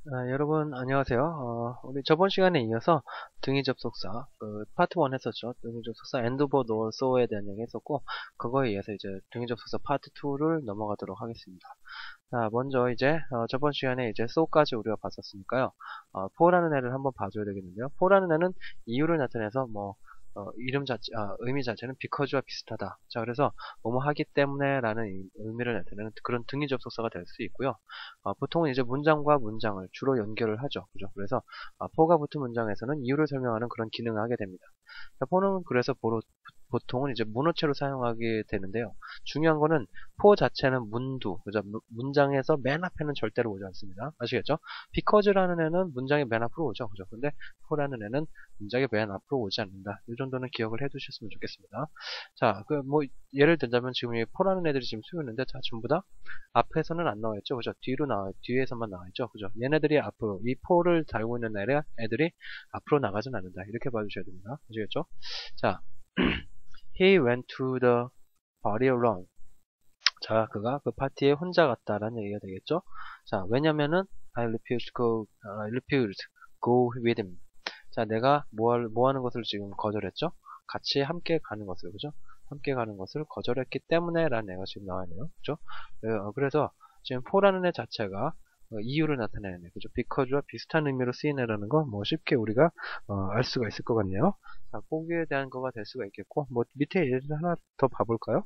여러분 안녕하세요. 우리 저번 시간에 이어서 등위 접속사 파트 1 했었죠. 등위 접속사 and over nor so에 대한 얘기 했었고, 그거에 이어서 이제 등위 접속사 파트 2를 넘어가도록 하겠습니다. 자, 먼저 이제 저번 시간에 이제 so까지 우리가 봤었으니까요. for라는 애를 한번 봐줘야 되겠는데요. for라는 애는 이유를 나타내서 뭐 이름 자체, 의미 자체는 because와 비슷하다. 자, 그래서 뭐뭐 하기 때문에 라는 의미를 나타내는 그런 등위 접속사가 될 수 있고요. 보통은 이제 문장과 문장을 주로 연결을 하죠. 그죠? 그래서 for가 붙은 문장에서는 이유를 설명하는 그런 기능을 하게 됩니다. 자, for는 그래서 보통은 이제 문어체로 사용하게 되는데요. 중요한 거는 for 자체는 문두, 그죠? 문장에서 맨 앞에는 절대로 오지 않습니다. 아시겠죠? because라는 애는 문장의 맨 앞으로 오죠. 그죠? 근데 for라는 애는 문장의 맨 앞으로 오지 않는다. 이 정도는 기억을 해 두셨으면 좋겠습니다. 자, 예를 들자면 지금 이 for라는 애들이 지금 수요있는데, 자, 전부 다 앞에서는 안 나와 있죠. 그죠? 뒤에서만 나와 있죠. 그죠? 얘네들이 앞으로, 이 for를 달고 있는 애들이 앞으로 나가진 않는다. 이렇게 봐주셔야 됩니다. 아시겠죠? 자, he went to the party alone. 자, 그가 그 파티에 혼자 갔다라는 얘기가 되겠죠. 자, 왜냐면은 I refused go with him. 자, 내가 뭐 하는 것을 지금 거절했죠? 같이 함께 가는 것을, 그죠? 함께 가는 것을 거절했기 때문에 라는 애가 지금 나와있네요. 그죠? 그래서 지금 for라는 애 자체가 이유를 나타내는 애, 그죠? because와 비슷한 의미로 쓰인 애라는 거 뭐 쉽게 우리가 알 수가 있을 것 같네요. 자, 보기에 대한 거가 될 수가 있겠고, 뭐 밑에 예를 하나 더 봐볼까요?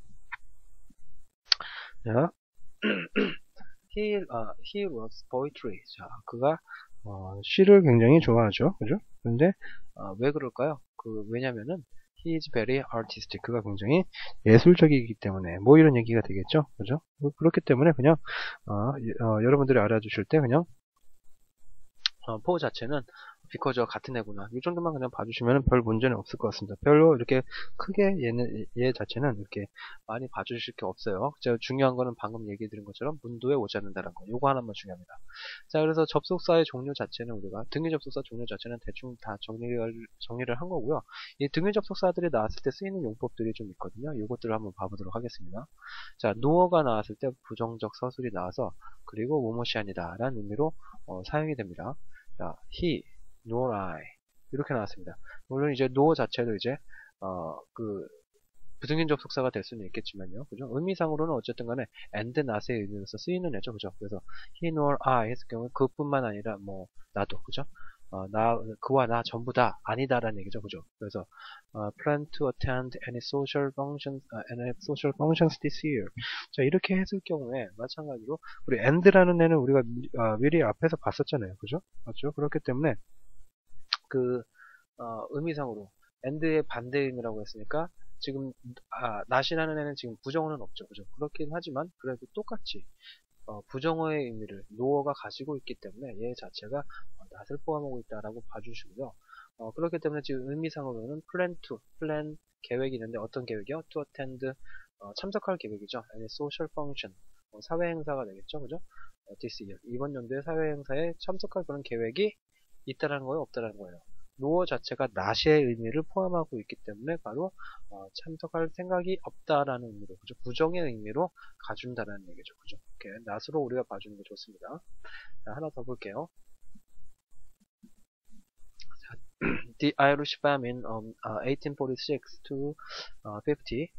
자, he loves poetry. 자, 그가 시를 굉장히 좋아하죠. 그죠? 근데 왜 그럴까요? 왜냐면은 he is very artistic. 그가 굉장히 예술적이기 때문에 뭐 이런 얘기가 되겠죠. 그죠? 그렇기 때문에 그냥 여러분들이 알아주실 때 그냥 포 자체는 비커즈와 같은 애구나. 이 정도만 그냥 봐주시면 별 문제는 없을 것 같습니다. 별로 이렇게 크게 얘 자체는 이렇게 많이 봐주실 게 없어요. 제가 중요한 거는 방금 얘기 드린 것처럼 문도에 오지 않는다는 거. 요거 하나만 중요합니다. 자, 그래서 접속사의 종류 자체는 우리가 등위 접속사 종류 자체는 대충 다 정리를 한 거고요. 이 등위 접속사들이 나왔을 때 쓰이는 용법들이 좀 있거든요. 요것들을 한번 봐보도록 하겠습니다. 자, 노어가 나왔을 때 부정적 서술이 나와서 그리고 무엇이 아니다 라는 의미로 사용이 됩니다. 자, he, nor I 이렇게 나왔습니다. 물론 이제 nor 자체도 이제 부등인 접속사가 될 수는 있겠지만요. 그죠? 의미상으로는 어쨌든 간에 and not의 의미로서 쓰이는 애죠. 그죠? 그래서 he nor I 했을 경우에 그뿐만 아니라 뭐 나도 그죠? 그와 나 전부 다 아니다라는 얘기죠. 그죠? 그래서 plan to attend any social functions this year. 자, 이렇게 했을 경우에 마찬가지로 우리 and라는 애는 우리가 미리 앞에서 봤었잖아요. 그죠? 맞죠? 그렇기 때문에 의미상으로 and의 반대 의미라고 했으니까 지금 not이라는 애는 지금 부정어는 없죠. 그죠? 그렇긴 하지만 그래도 똑같이 부정어의 의미를 no가 가지고 있기 때문에 얘 자체가 not을 포함하고 있다라고 봐주시고요. 그렇기 때문에 지금 의미상으로는 plan 계획이 있는데 어떤 계획이요? to attend 참석할 계획이죠. any social function 사회 행사가 되겠죠. 그죠? this year 이번 연도의 사회 행사에 참석할 그런 계획이 있다라는 거예요, 없다라는 거예요. 노어 자체가 not의 의미를 포함하고 있기 때문에 바로 참석할 생각이 없다라는 의미로, 그죠? 부정의 의미로 가준다라는 얘기죠, 그죠? 이렇게 not으로 우리가 봐주는 게 좋습니다. 자, 하나 더 볼게요. 자, The Irish famine of 1846 to 50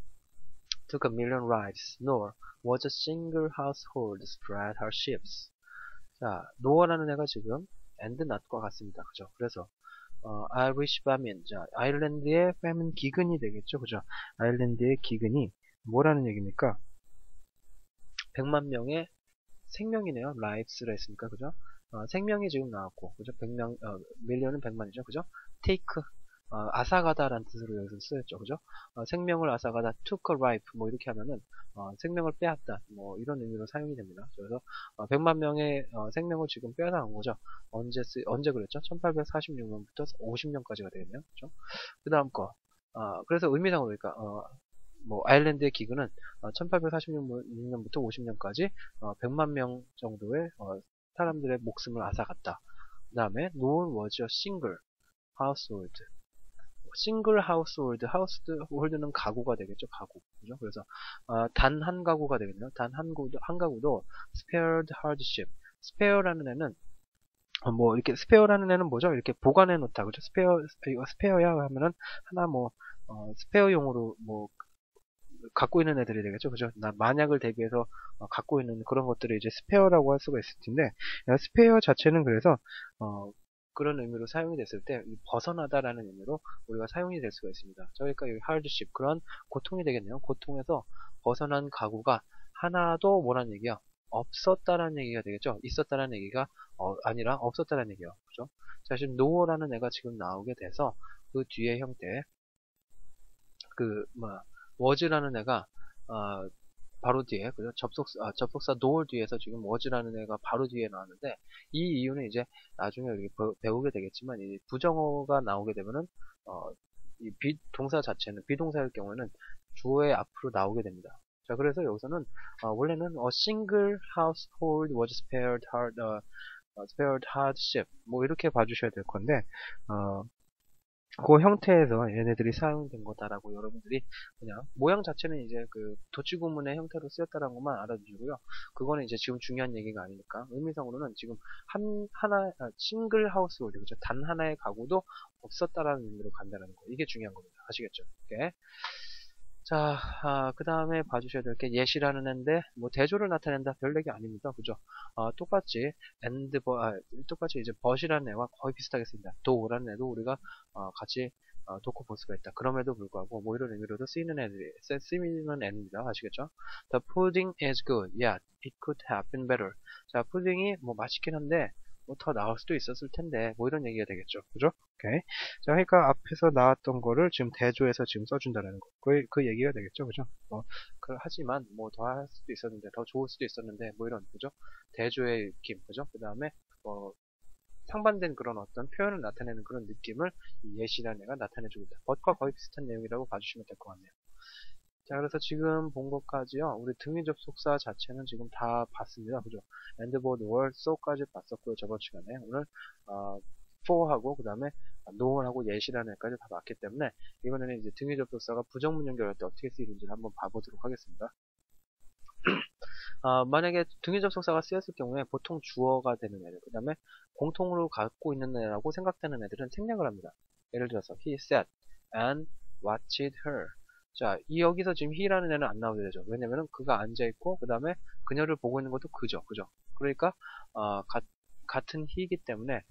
took a million lives, nor was a single household spared her ships. 자, no어라는 애가 지금 and not과 같습니다, 그죠? 그래서 Irish famine. 자, 아일랜드의 famine 기근이 되겠죠. 그죠? 아일랜드의 기근이 뭐라는 얘기입니까? 100만 명의 생명이네요. lives라 했으니까. 그죠? 생명이 지금 나왔고. 그죠? 100명, 밀리언은 100만이죠. 그죠? take, 앗아가다라는 뜻으로 여기서 쓰였죠. 그죠? 생명을 앗아가다, took a life, 뭐 이렇게 하면은, 생명을 빼앗다, 뭐 이런 의미로 사용이 됩니다. 그래서, 100만 명의 생명을 지금 빼앗아간 거죠. 언제 그랬죠? 1846년부터 50년까지가 되겠네요. 그죠? 그 다음 거. 그래서 의미상으로, 그러니까, 아일랜드의 기근은 1846년부터 50년까지 100만 명 정도의 사람들의 목숨을 앗아갔다. 그 다음에 no one was a single household. 싱글 하우스홀드는 가구가 되겠죠. 가구. 그죠? 그래서 단 한 가구가 되겠네요. 단 한 가구도 spared hardship. spare라는 애는 뭐 이렇게 스페어라는 애는 뭐죠? 이렇게 보관해 놓다. 그죠? 이거 스페어야 하면은 하나 뭐 스페어용으로 뭐 갖고 있는 애들이 되겠죠. 그죠? 만약을 대비해서 갖고 있는 그런 것들을 이제 스페어라고 할 수가 있을 텐데, 스페어 자체는 그래서 그런 의미로 사용이 됐을 때 벗어나다라는 의미로 우리가 사용이 될 수가 있습니다. 그러니까 여기 hardship 그런 고통이 되겠네요. 고통에서 벗어난 가구가 하나도 뭐란 얘기야? 없었다라는 얘기가 되겠죠. 있었다라는 얘기가 아니라 없었다라는 얘기예요. 그죠? 자, 지금 no라는 애가 지금 나오게 돼서 그 뒤에 형태 was라는 애가 바로 뒤에 그죠? 접속사 노을 뒤에서 지금 was라는 애가 바로 뒤에 나왔는데 이 이유는 이제 나중에 우리 배우게 되겠지만 이 부정어가 나오게 되면은 이 동사 자체는 비동사일 경우에는 주어의 앞으로 나오게 됩니다. 자, 그래서 여기서는 원래는 a single household was spared hardship 뭐 이렇게 봐주셔야 될 건데 그 형태에서 얘네들이 사용된 거다라고 여러분들이 그냥 모양 자체는 이제 그 도치구문의 형태로 쓰였다라는 것만 알아두시고요. 그거는 이제 지금 중요한 얘기가 아니니까 의미상으로는 지금 싱글 하우스홀드 그죠? 단 하나의 가구도 없었다라는 의미로 간다는 거 이게 중요한 겁니다. 아시겠죠? 오케이. 자, 그 다음에 봐주셔야 될 게 yes이라는 애인데 뭐 대조를 나타낸다 별 얘기 아닙니다. 그죠? 똑같이 똑같이 이제 but이라는 애와 거의 비슷하겠습니다. do라는 애도 우리가 같이 놓고 볼 수가 있다. 그럼에도 불구하고 뭐 이런 의미로도 쓰이는 애입니다. 아시겠죠? The pudding is good. Yeah, it could have been better. 자, 푸딩이 뭐 맛있긴 한데 뭐 더 나을 수도 있었을 텐데 뭐 이런 얘기가 되겠죠. 그죠? 오케이. 자, 그러니까 앞에서 나왔던 거를 지금 대조해서 지금 써준다는 거. 그 얘기가 되겠죠. 그죠? 하지만 뭐 더 할 수도 있었는데 더 좋을 수도 있었는데 뭐 이런 그죠? 대조의 느낌. 그죠? 그 다음에 상반된 그런 어떤 표현을 나타내는 그런 느낌을 이 예시라는 애가 나타내주고 있다. but과 거의 비슷한 내용이라고 봐주시면 될 것 같네요. 자, 그래서 지금 본 것까지요. 우리 등위 접속사 자체는 지금 다 봤습니다. 그죠? and, both, were, so까지 봤었고요. 저번 시간에. 오늘, for하고, 그 다음에, no하고 yes이라는 애까지 다 봤기 때문에, 이번에는 이제 등위 접속사가 부정문 연결할 때 어떻게 쓰이는지를 한번 봐보도록 하겠습니다. 만약에 등위 접속사가 쓰였을 경우에 보통 주어가 되는 애들, 그 다음에 공통으로 갖고 있는 애라고 생각되는 애들은 생략을 합니다. 예를 들어서, he sat and watched her. 자, 여기서 지금 he라는 애는 안 나오게 되죠. 왜냐면은 그가 앉아있고, 그 다음에 그녀를 보고 있는 것도 그죠. 그러니까, 같은 he이기 때문에,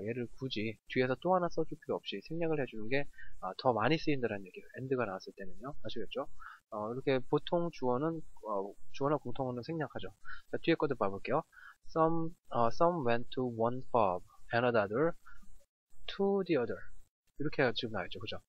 얘를 굳이 뒤에서 또 하나 써줄 필요 없이 생략을 해주는 게 더 많이 쓰인다는 얘기예요. and가 나왔을 때는요. 아시겠죠? 이렇게 보통 주어나 공통어는 생략하죠. 자, 뒤에 것도 봐볼게요. Some went to one pub and another to the other. 이렇게 지금 나와있죠. 그죠?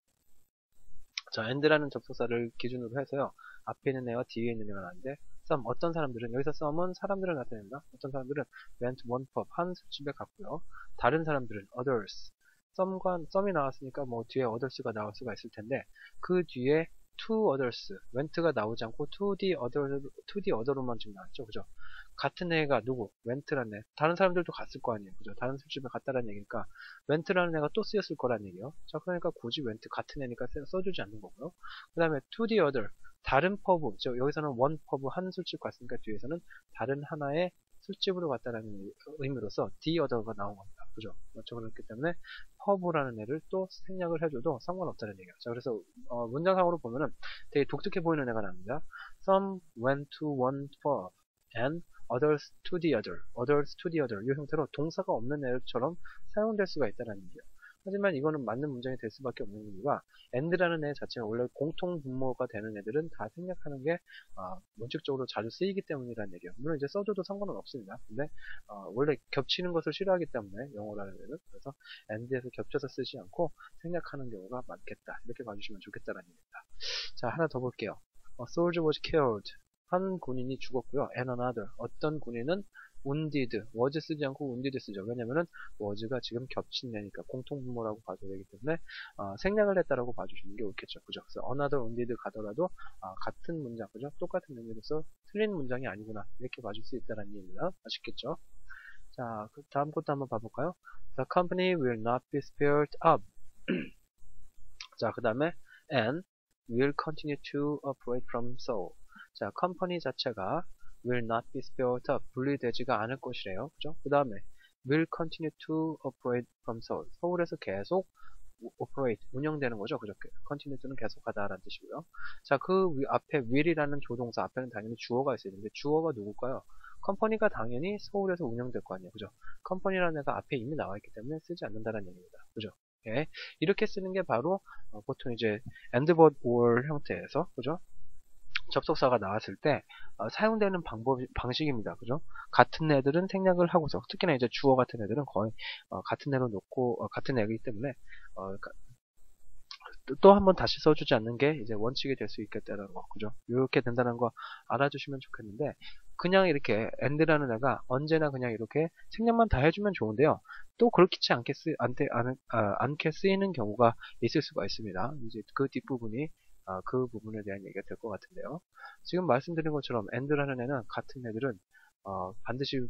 자, and라는 접속사를 기준으로 해서요. 앞에 있는 애와 뒤에 있는 애가 나는데 어떤 사람들은 여기서 some은 사람들을 나타낸다. 어떤 사람들은 went to one pub 한 술집에 갔고요. 다른 사람들은 others some이 나왔으니까 뭐 뒤에 others가 나올 수가 있을 텐데 그 뒤에 to others went가 나오지 않고 to the other로만 지금 나왔죠. 그죠? 같은 애가 누구? went라는 애. 다른 사람들도 갔을 거 아니에요. 그죠? 다른 술집에 갔다라는 얘기니까 went라는 애가 또 쓰였을 거라는 얘기예요. 자, 그러니까 굳이 went 같은 애니까 써주지 않는 거고요. 그 다음에 to the other 다른 퍼브. 여기서는 one 퍼브 한 술집 갔으니까 뒤에서는 다른 하나의 술집으로 갔다라는 의미로서 the other가 나온 겁니다. 그죠? 그렇죠? 그렇기 때문에 퍼브라는 애를 또 생략을 해줘도 상관없다는 얘기예요. 자, 그래서 문장상으로 보면은 되게 독특해 보이는 애가 나옵니다. Some went to one pub and others to the other. others to the other. 이 형태로 동사가 없는 애처럼 사용될 수가 있다는 얘기예요. 하지만 이거는 맞는 문장이 될 수밖에 없는 이유가 and라는 애 자체가 원래 공통 분모가 되는 애들은 다 생략하는 게 원칙적으로 자주 쓰이기 때문이라는 얘기예요. 물론 이제 써줘도 상관은 없습니다. 근데 원래 겹치는 것을 싫어하기 때문에 영어라는 애는 그래서 and에서 겹쳐서 쓰지 않고 생략하는 경우가 많겠다. 이렇게 봐주시면 좋겠다는 얘기입니다. 자, 하나 더 볼게요. A soldier was killed. 한 군인이 죽었고요. And another. 어떤 군인은 wounded. was 쓰지 않고 wounded 쓰죠. 왜냐면은 was가 지금 겹친 애니까 공통분모라고 봐줘야 되기 때문에 생략을 했다라고 봐주시는 게 옳겠죠. 그죠? 그래서 another wounded 가더라도 같은 문장, 그죠? 똑같은 의미로서 틀린 문장이 아니구나. 이렇게 봐줄 수 있다는 얘기입니다. 아쉽겠죠? 자, 그 다음 것도 한번 봐볼까요? The company will not be spared up. 자, 그 다음에 and will continue to operate from Seoul. 자, 컴퍼니 자체가 will not be spared up, 분리되지가 않을 것이래요. 그죠? 그 다음에 will continue to operate from Seoul. 서울에서 계속 operate, 운영되는 거죠. 그죠? continue는 계속하다라는 뜻이고요. 자, 그 앞에 will이라는 조동사 앞에는 당연히 주어가 있어야 되는데 주어가 누굴까요? 컴퍼니가 당연히 서울에서 운영될 거 아니에요. 그죠? 컴퍼니라는 애가 앞에 이미 나와 있기 때문에 쓰지 않는다는 얘기입니다. 그죠? 예. 이렇게 쓰는 게 바로 보통 이제 and but or 형태에서 그죠? 접속사가 나왔을 때 사용되는 방식입니다. 그죠? 같은 애들은 생략을 하고서 특히나 이제 주어 같은 애들은 거의 같은 애로 놓고 같은 애이기 때문에 또 한 번 다시 써주지 않는 게 이제 원칙이 될 수 있겠다는 거, 그죠? 이렇게 된다는 거 알아주시면 좋겠는데, 그냥 이렇게 and라는 애가 언제나 그냥 이렇게 생략만 다 해주면 좋은데요. 또 그렇지 않게 쓰이는 경우가 있을 수가 있습니다. 이제 그 뒷부분이 그 부분에 대한 얘기가 될 것 같은데요. 지금 말씀드린 것처럼 and라는 애는 같은 애들은 반드시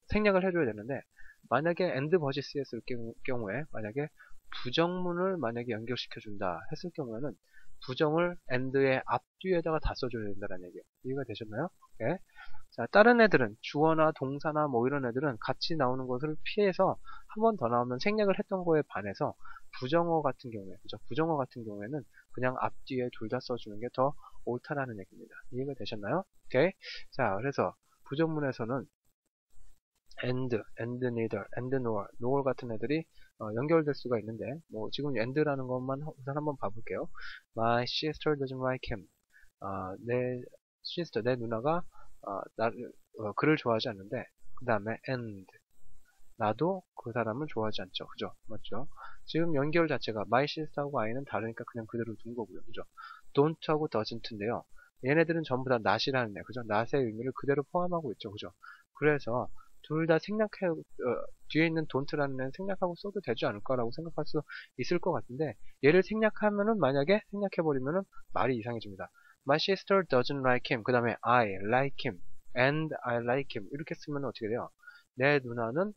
생략을 해줘야 되는데, 만약에 and 버시스였을 경우에 만약에 부정문을 만약에 연결시켜준다 했을 경우에는 부정을 and의 앞뒤에다가 다 써줘야 된다는 얘기예요. 이해가 되셨나요? 네. 자, 다른 애들은 주어나 동사나 뭐 이런 애들은 같이 나오는 것을 피해서 한 번 더 나오면 생략을 했던 거에 반해서 부정어 같은 경우에, 그죠? 부정어 같은 경우에는 그냥 앞뒤에 둘 다 써주는 게 더 옳다라는 얘기입니다. 이해가 되셨나요? 오케이. 자, 그래서 부정문에서는 and neither, and nor 같은 애들이 연결될 수가 있는데 뭐 지금 and라는 것만 우선 한번 봐볼게요. My sister doesn't like him. 내 sister, 내 누나가 그를 좋아하지 않는데 그 다음에 and 나도 그 사람을 좋아하지 않죠. 그죠? 맞죠? 지금 연결 자체가 my sister하고 I는 다르니까 그냥 그대로 둔 거고요. 그죠? don't하고 doesn't인데요. 얘네들은 전부 다 not이라는 애, 그죠? not의 의미를 그대로 포함하고 있죠. 그죠? 그래서 둘 다 뒤에 있는 don't라는 애는 생략하고 써도 되지 않을까라고 생각할 수 있을 것 같은데, 얘를 생략하면은, 만약에 생략해버리면은 말이 이상해집니다. My sister doesn't like him. 그 다음에 I like him. And I like him. 이렇게 쓰면 어떻게 돼요? 내 누나는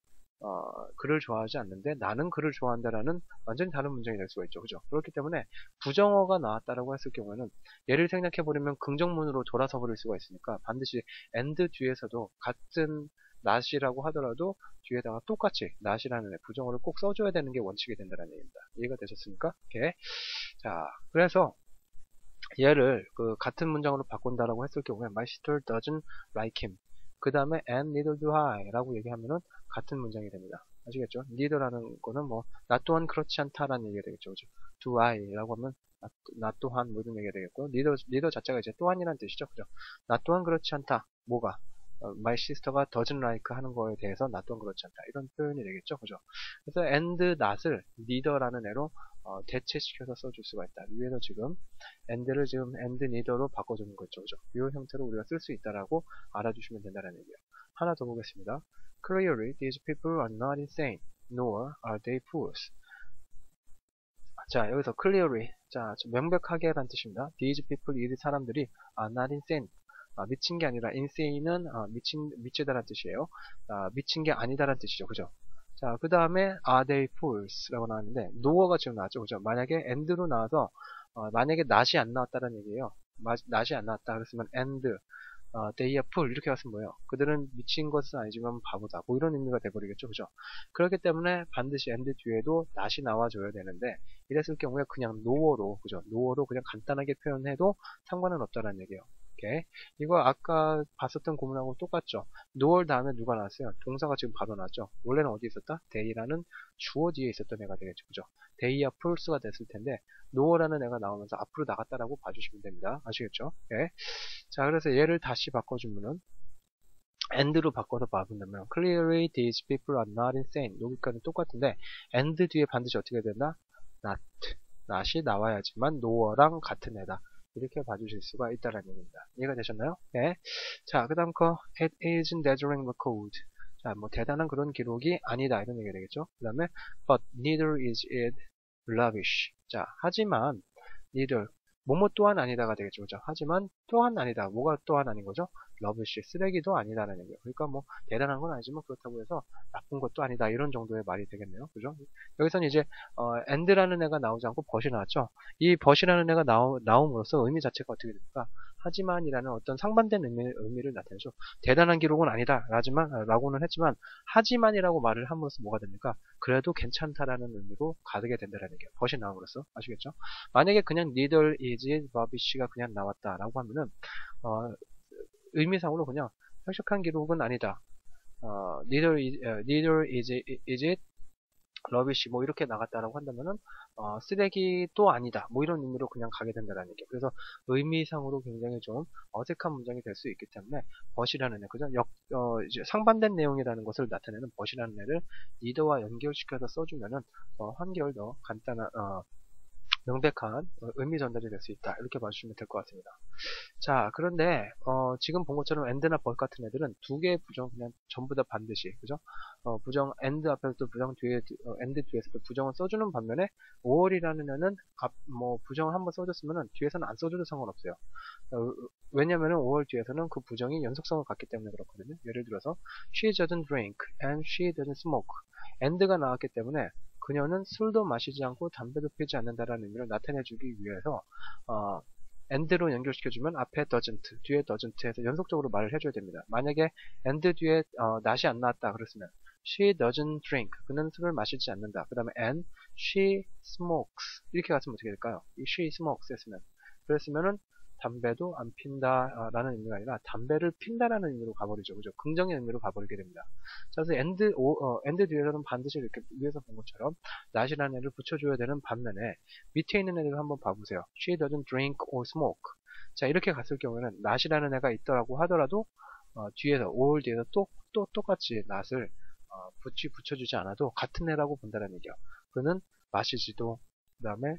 그를 좋아하지 않는데 나는 그를 좋아한다라는 완전히 다른 문장이 될 수가 있죠. 그죠? 그렇기 때문에 부정어가 나왔다라고 했을 경우에는 얘를 생략해버리면 긍정문으로 돌아서 버릴 수가 있으니까 반드시 and 뒤에서도 같은 not이라고 하더라도 뒤에다가 똑같이 not이라는 부정어를 꼭 써줘야 되는 게 원칙이 된다는 얘기입니다. 이해가 되셨습니까? 오케이. 자, 그래서 얘를 같은 문장으로 바꾼다라고 했을 경우에 my sister doesn't like him. 그 다음에 and neither do I 라고 얘기하면은 같은 문장이 됩니다. 아시겠죠? neither라는 거는 뭐 나 또한 그렇지 않다라는 얘기가 되겠죠. 그죠? do I 라고 하면 나 또한 뭐 이런 얘기가 되겠고요. neither 자체가 이제 또한이라는 뜻이죠. 그죠? 나 또한 그렇지 않다. 뭐가? my sister가 doesn't like 하는 거에 대해서 나 또한 그렇지 않다. 이런 표현이 되겠죠. 그죠? 그래서 and not을 neither라는 애로 대체시켜서 써줄 수가 있다. 위에서 지금 and를 지금 and neither로 바꿔주는 거죠. 그죠? 이 형태로 우리가 쓸 수 있다라고 알아주시면 된다는 얘기예요. 하나 더 보겠습니다. Clearly, these people are not insane, nor are they fools. 자, 여기서 clearly, 자, 명백하게 라는 뜻입니다. These people, 이 사람들이 are not insane. 미친 게 아니라 insane은 미치다라는 뜻이에요. 미친 게 아니다라는 뜻이죠. 그죠? 자, 그 다음에 are they fools 라고 나왔는데 no가 지금 나왔죠. 그죠? 만약에 and로 나와서 만약에 not이 안 나왔다는 얘기예요. not이 안 나왔다 그랬으면 and they are fool 이렇게 갔으면 뭐예요? 그들은 미친 것은 아니지만 바보다. 뭐 이런 의미가 돼버리겠죠. 그죠? 그렇기 때문에 반드시 and 뒤에도 not이 나와줘야 되는데 이랬을 경우에 그냥 no로 그죠? no로 그냥 간단하게 표현해도 상관은 없다는 얘기예요. 오케이. 이거 아까 봤었던 구문하고 똑같죠. nor 다음에 누가 나왔어요? 동사가 지금 바로 나왔죠. 원래는 어디 있었다? they라는 주어 뒤에 있었던 애가 되겠죠. 그죠? they are fools가 됐을 텐데 nor라는 애가 나오면서 앞으로 나갔다라고 봐주시면 됩니다. 아시겠죠? 오케이. 자, 그래서 얘를 다시 바꿔주면은 and로 바꿔서 봐본다면 clearly these people are not insane. 여기까지는 똑같은데 and 뒤에 반드시 어떻게 된다? not이 나와야지만 nor랑 같은 애다. 이렇게 봐주실 수가 있다는 얘기입니다. 이해가 되셨나요? 네. 자, 그 다음 거 it isn't dazzling but cold. 자, 뭐 대단한 그런 기록이 아니다 이런 얘기가 되겠죠. 그 다음에 but neither is it lavish. 자, 하지만 neither 뭐뭐 또한 아니다가 되겠죠. 그죠? 하지만 또한 아니다. 뭐가 또한 아닌 거죠? 러브시 쓰레기도 아니다라는 얘기예요. 그러니까 뭐 대단한 건 아니지만 그렇다고 해서 나쁜 것도 아니다. 이런 정도의 말이 되겠네요. 그죠? 여기서는 이제 and라는 애가 나오지 않고 but이 나왔죠. 이 but이라는 애가 나옴으로써 의미 자체가 어떻게 됩니까? 하지만이라는 어떤 상반된 의미를 나타내죠. 대단한 기록은 아니다. 라고는 했지만, 하지만이라고 말을 함으로써 뭐가 됩니까? 그래도 괜찮다라는 의미로 가득게 된다라는 얘기예요. 벗이 나옴으로써. 아시겠죠? 만약에 그냥 neither is rubbish가 그냥 나왔다라고 하면은, 의미상으로 그냥 혁혁한 기록은 아니다. neither is it rubbish 뭐 이렇게 나갔다라고 한다면은 쓰레기도 아니다 뭐 이런 의미로 그냥 가게 된다라는 얘기예요. 그래서 의미상으로 굉장히 좀 어색한 문장이 될 수 있기 때문에 벗이라는 애, 그죠? 이제 상반된 내용이라는 것을 나타내는 벗이라는 애를 neither와 연결시켜서 써주면은 한결 더 간단한 명백한 의미 전달이 될 수 있다. 이렇게 봐주시면 될 것 같습니다. 자, 그런데 지금 본 것처럼 and나 but 같은 애들은 두 개의 부정 그냥 전부 다 반드시, 그죠? 부정 and 앞에서도 부정 뒤에 and 뒤에서도 부정을 써주는 반면에 5월이라는 애는 뭐 부정을 한번 써줬으면은 뒤에서는 안 써줘도 상관없어요. 왜냐면은 5월 뒤에서는 그 부정이 연속성을 갖기 때문에 그렇거든요. 예를 들어서 she doesn't drink and she doesn't smoke. and가 나왔기 때문에 그녀는 술도 마시지 않고 담배도 피지 않는다라는 의미를 나타내주기 위해서 and로 연결시켜주면 앞에 doesn't, 뒤에 doesn't 해서 연속적으로 말을 해줘야 됩니다. 만약에 and 뒤에 not이 안 나왔다 그랬으면 she doesn't drink, 그는 술을 마시지 않는다. 그 다음에 and she smokes 이렇게 갔으면 어떻게 될까요? 이 she smokes 했으면 그랬으면은 담배도 안 핀다 라는 의미가 아니라 담배를 핀다라는 의미로 가버리죠. 그죠? 긍정의 의미로 가버리게 됩니다. 자, 그래서 and 뒤에서는 반드시 이렇게 위에서 본 것처럼 not이라는 애를 붙여줘야 되는 반면에 밑에 있는 애를 한번 봐보세요. She doesn't drink or smoke. 자, 이렇게 갔을 경우에는 not이라는 애가 있더라고 하더라도 뒤에서 or 뒤에서 또 똑같이 not을 붙여주지 않아도 같은 애라고 본다는 얘기야. 그는 마시지도 그 다음에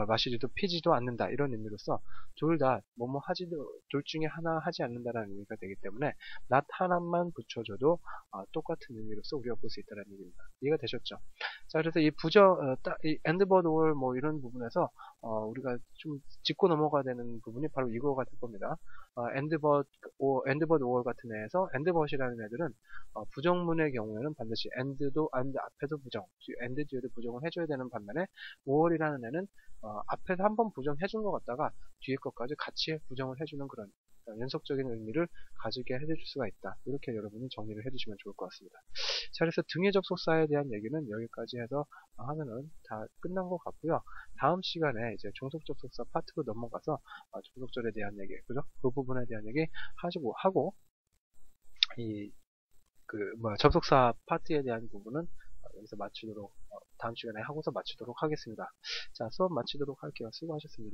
마시지도 피지도 않는다 이런 의미로서 둘 다 뭐뭐 하지도 둘 중에 하나 하지 않는다라는 의미가 되기 때문에 not 하나만 붙여줘도 똑같은 의미로서 우리가 볼 수 있다는 얘기입니다. 이해가 되셨죠? 자, 그래서 이 이 and but or 뭐 이런 부분에서 우리가 좀 짚고 넘어가야 되는 부분이 바로 이거가 될 겁니다. and but or 같은 애에서 and but이라는 애들은 부정문의 경우에는 반드시 and 앞에도 부정, and 뒤에도 부정을 해줘야 되는 반면에 or이라는 애는 앞에서 한번 부정해준 것 같다가 뒤에 것까지 같이 부정을 해주는 그런 연속적인 의미를 가지게 해줄 수가 있다. 이렇게 여러분이 정리를 해주시면 좋을 것 같습니다. 자, 그래서 등의 접속사에 대한 얘기는 여기까지 해서 하면은 다 끝난 것 같고요. 다음 시간에 이제 종속 접속사 파트로 넘어가서 종속절에 대한 얘기, 그죠? 그 부분에 대한 얘기 하고 접속사 파트에 대한 부분은 여기서 마치도록 다음 시간에 하고서 마치도록 하겠습니다. 자, 수업 마치도록 할게요. 수고하셨습니다.